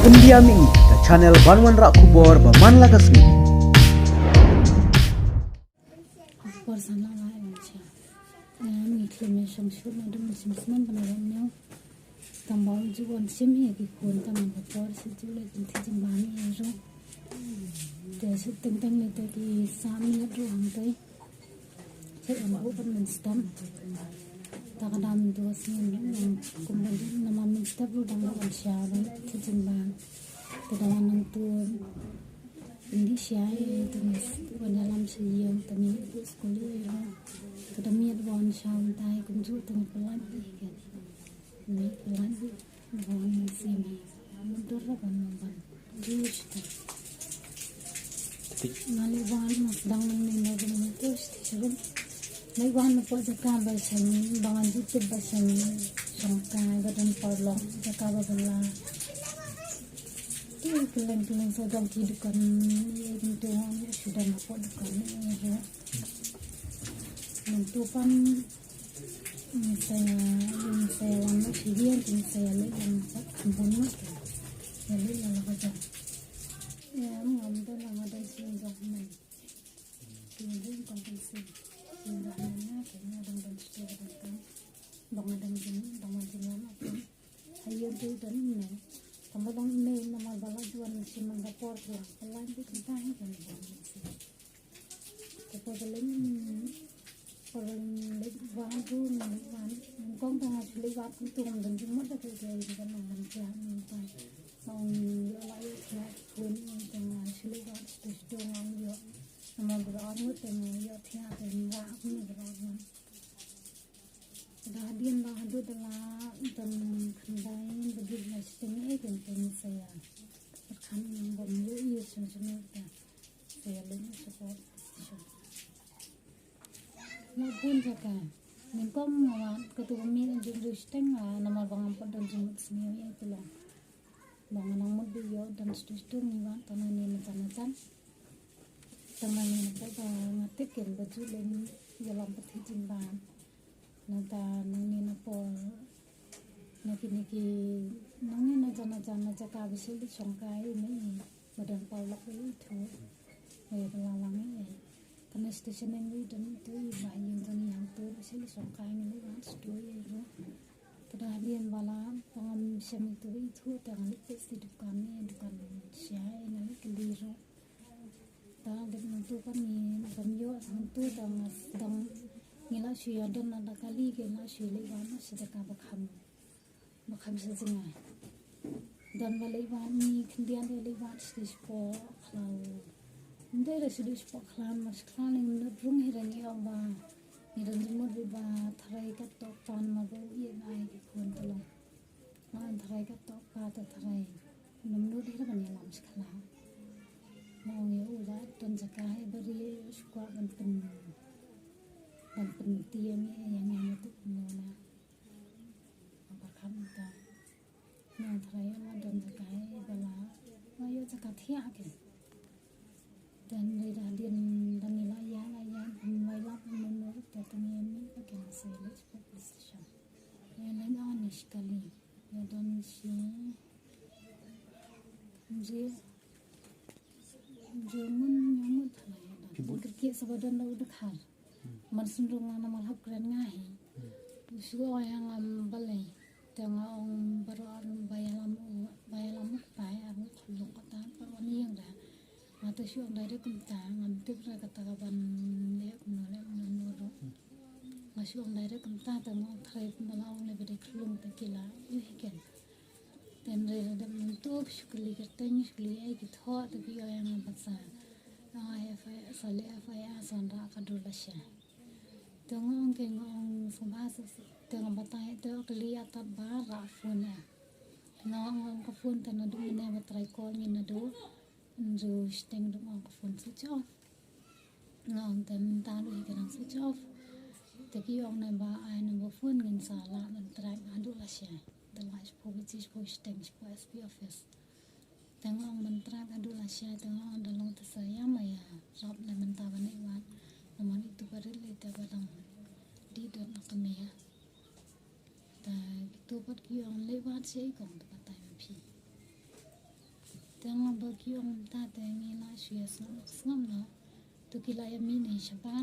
India mi ta channel Banwan Rak Kubor ba man lakas mi. Por sana la encha. Mi klime sham shur na dum sim sim bana ramyo. Tambal juwan sim he ki khon tam ba por si chule tin thi jing bani e ro. Te si teng teng le te ki sam ni ro hang tai. Se am ho ban min stam. Ta ka dam do sim kum ban na ma min stam ro dang ban sha ba thi jing ban. Te da nang tu ini siapa tunis dalam sejauh tani sekolah ya, kedami ada wan syam tai kunjung tengah pelan kan, ni pelan wan sini, mundur lah kan wan, jus tu, nali wan sedang menina dengan terus sebab, nali wan apa jaka bahasa ni, bangan juta bahasa ni, sangkai badan parlong jaka babala. Kelang-kelang sedang tidurkan itu sudah nampak dukan ini mentupan saya lama sihir saya lihat kampungnya jadi lalu baca ya mengambil nama dari sini government kemudian kompensasi sehingga kayaknya ada bentuk tentang bangan lama pun ayo tu dan ini Tambah ini nama bala jual mesin mengapor tu, pelan tu kita ni kan buat. Tapi kalau bahan tu kong tengah cili bahan tu dan cuma dah kerja kan orang kerja ni, orang lain kerja pun tengah cili bahan tu orang yo, nama berani tengah yo tiada tengah ni berani. Dahdian bahan tu telah dan kendai begitu setengah kan saya berkan yang bermula sebenarnya saya lebih support maupun jaka mengkom awak ketua kami jumlah setengah nama bangan pada jumlah seni itu lah bangan nama dia dan seterusnya ni tanah ni macam-macam tanah ni pada ngatik kan baju lain dalam peti jimban nata nani napo naki nani na jana jaka bisil di songkai ini badan paulak itu belalang ini karena stesen ini dan itu bayi yang tu bisil di songkai ini kan sedoi itu terhadian bala pengam sem itu tangan lipis di dukan siapa ini keliru dah dengan tu kan ni penjual santu dan nila suya dan ada kali ke na suya lewan sedekah bakam sejengah dan lewan ni kemudian lewan sedispo kalau ndai sedispo klan mas klan yang nurung hirani awa niran jumur riba tharai kat topan mabu ye nai di kon tolong man tharai kat topa ta tharai namnu dira kan yalam sekala mau ya udah dan jakai beri sukwa pen dan penting yang itu mana apa kamu tahu nah ternyata dan terkait adalah ayo cakap tiak dan dan nilai pembayar menurut datangnya ini bagaimana sales proposition yang lain aneh sekali ya dan si jamun nyamut lah kerja sebadan dah udah khar Mansundung na malhap keren ngahi. Sugo yang balai. Tengah orang beron bayalam bayar khuluk kata pani yang dah. Atau suang dari kumta ngamtik ra kata kaban le menurut. Masuang dari kumta tengah trai malang lebih dari khulung tekila. Ikan. Dan reda mentuk sukli kertanya sukli ai kitho tapi yang bahasa. Saya sandra kadulasya. Tengok kengong sembahasa tengok batai tu kelihat bara phone ya. Nong ke phone tanah du ni batrai call ni nadu. Nju steng du ngong ke phone switch off. Ngong tan talu ikan switch off. Tapi orang ni ba ai nombor phone ngin salah dan try kadulasya. Dalam politis steng SP office. Tengok mentera kadulah saya tengok dalam tersayang maya rap le mentaban iwan namun itu baril itu badang di dan akan ya ta itu pat ki on lewat saya kong tempat time pi tanga bagi om ta tengi na shia sam ngam na tu kila ya mi ne shapan